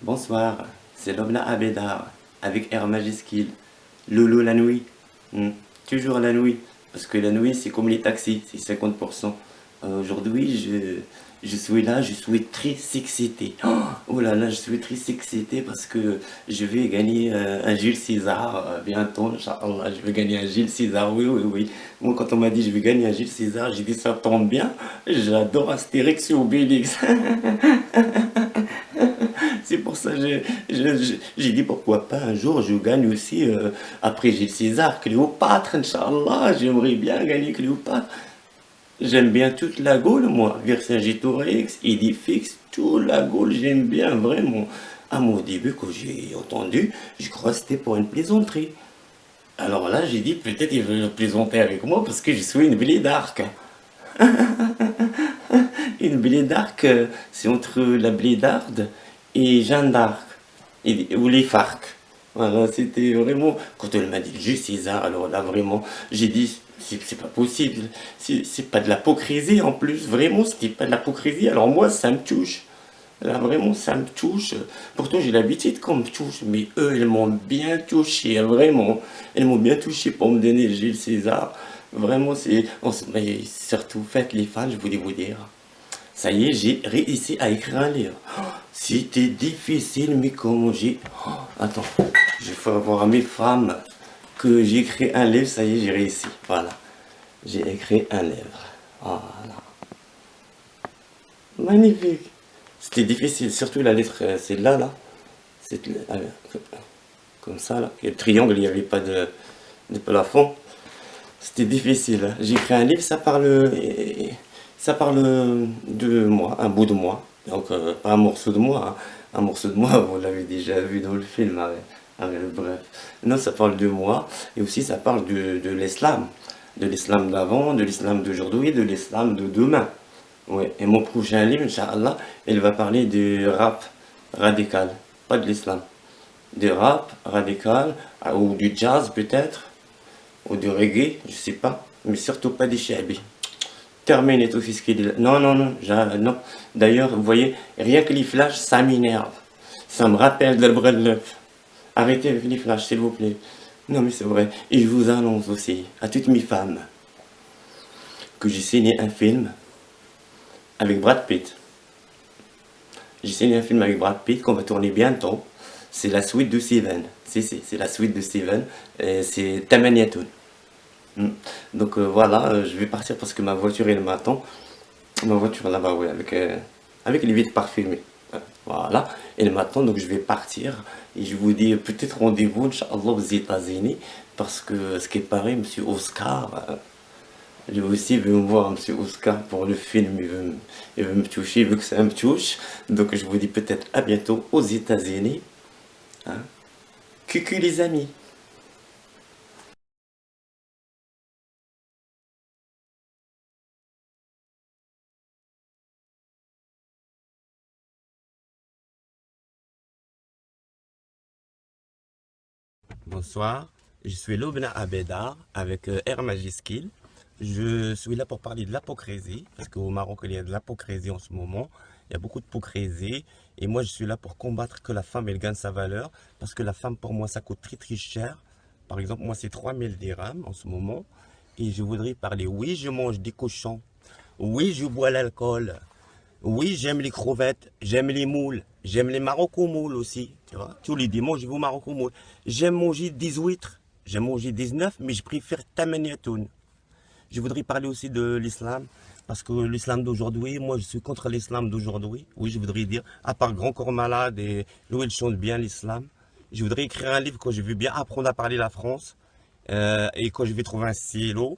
Bonsoir, c'est Lobna Abedar avec R majuscule. Lolo la nuit. Toujours la nuit. Parce que la nuit, c'est comme les taxis, c'est 50%. Aujourd'hui, je suis là, je suis très excité. Oh là là, je suis très excité parce que je vais gagner un Jules César bientôt. Inch'Allah, je vais gagner un Jules César. Oui, oui, oui. Moi, quand on m'a dit je vais gagner un Jules César, j'ai dit ça tombe bien. J'adore Astérix et Obélix. C'est pour ça que j'ai dit pourquoi pas un jour je gagne aussi, après Gilles César, Cléopâtre, Inch'Allah, j'aimerais bien gagner Cléopâtre. J'aime bien toute la Gaule, moi, Vercingétorix, Idéfix, toute la Gaule, j'aime bien vraiment. À mon début, quand j'ai entendu, je crois que c'était pour une plaisanterie. Alors là, j'ai dit peut-être il veut plaisanter avec moi parce que je suis une blé d'arc. Une blé d'arc, c'est entre la blédarde et Jeanne d'Arc, ou les FARC. Voilà, c'était vraiment. Quand elle m'a dit juste César, alors là vraiment, j'ai dit, c'est pas possible. C'est pas de l'hypocrisie en plus. Vraiment, c'était pas de l'hypocrisie. Alors moi, ça me touche. Là, vraiment, ça me touche. Pourtant, j'ai l'habitude qu'on me touche. Mais eux, ils m'ont bien touché, vraiment. Ils m'ont bien touché pour me donner Gilles César. Vraiment, c'est. Mais surtout, faites les fans, je voulais vous dire. Ça y est, j'ai réussi à écrire un livre. C'était difficile, mais comment j'ai... Attends, je vais faire voir à mes femmes que j'ai écrit un livre. Ça y est, j'ai réussi. Voilà. J'ai écrit un livre. Voilà. Magnifique. C'était difficile, surtout la lettre, c'est là, là. C'est comme ça, là. Et le triangle, il n'y avait pas de plafond. C'était difficile, hein. J'ai écrit un livre, ça parle de moi, un bout de moi. Donc, pas un morceau de moi, hein. Un morceau de moi, vous l'avez déjà vu dans le film, bref. Non, ça parle de moi, et aussi ça parle de l'islam. De l'islam d'avant, de l'islam d'aujourd'hui, de l'islam de demain. Ouais. Et mon prochain livre, Inch'Allah, il va parler du rap radical, pas de l'islam. Du rap radical, ou du jazz peut-être, ou du reggae, je sais pas, mais surtout pas des shabi. Terminé tout ce qu'il dit là. Non, non, non, non. D'ailleurs, vous voyez, rien que les flashs, ça m'énerve. Ça me rappelle de Neuf. Arrêtez avec les flashs, s'il vous plaît. Non, mais c'est vrai. Et je vous annonce aussi, à toutes mes femmes, que j'ai signé un film avec Brad Pitt. J'ai signé un film avec Brad Pitt qu'on va tourner bientôt. C'est la suite de Seven. C'est la suite de Seven. C'est Tamaniatoun. Mm. Donc voilà, je vais partir parce que ma voiture elle m'attend. Ma voiture là-bas, oui, avec les vitres parfumées. Voilà, elle m'attend, donc je vais partir. Et je vous dis peut-être rendez-vous, Inch'Allah, aux États-Unis. Parce que ce qui est pareil, Monsieur Oscar, lui aussi veut me voir, Monsieur Oscar, pour le film. Il veut me toucher, il veut que ça me touche. Donc je vous dis peut-être à bientôt aux États-Unis. Hein. Cucu les amis. Bonsoir, je suis Lobna Abedar avec R majuscule. Je suis là pour parler de l'hypocrisie, parce qu'au Maroc, il y a de l'hypocrisie en ce moment. Il y a beaucoup de hypocrisie. Et moi, je suis là pour combattre que la femme, elle gagne sa valeur. Parce que la femme, pour moi, ça coûte très très cher. Par exemple, moi, c'est 3000 dirhams en ce moment. Et je voudrais parler, oui, je mange des cochons. Oui, je bois l'alcool. Oui, j'aime les crevettes, j'aime les moules, j'aime les maroco-moules aussi, tu vois. Tous les dimanches, je vais au maroco-moule. J'aime manger des huîtres, j'aime manger des œufs, mais je préfère tamaniatoun. Je voudrais parler aussi de l'islam, parce que l'islam d'aujourd'hui, moi je suis contre l'islam d'aujourd'hui. Oui, je voudrais dire, à part Grand Corps Malade et où il chante bien l'islam. Je voudrais écrire un livre quand je veux bien apprendre à parler la France, et quand je vais trouver un stylo.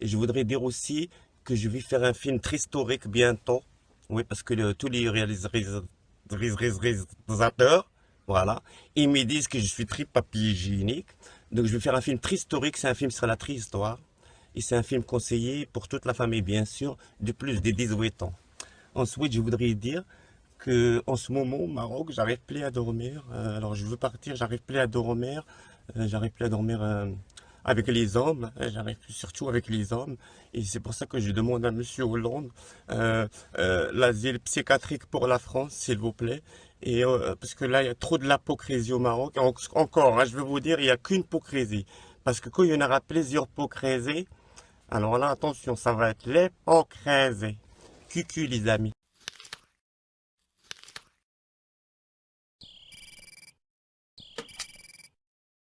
Et je voudrais dire aussi que je vais faire un film très historique bientôt. Oui, parce que tous les réalisateurs, voilà, ils me disent que je suis très papier hygiénique. Donc je vais faire un film très historique, c'est un film sur la triste histoire. Et c'est un film conseillé pour toute la famille, bien sûr, de plus de 18 ans. Ensuite, je voudrais dire que en ce moment au Maroc, j'arrive plus à dormir. Alors je veux partir, j'arrive plus à dormir. J'arrive plus à dormir avec les hommes. J'arrive plus surtout avec les hommes. Et c'est pour ça que je demande à Monsieur Hollande l'asile psychiatrique pour la France, s'il vous plaît. Et parce que là, il y a trop de l'hypocrisie au Maroc. Encore, hein, je vais vous dire, il n'y a qu'une hypocrisie. Parce que quand il y en aura plusieurs hypocrisies, alors là, attention, ça va être l'hypocrisie. Cucu, les amis.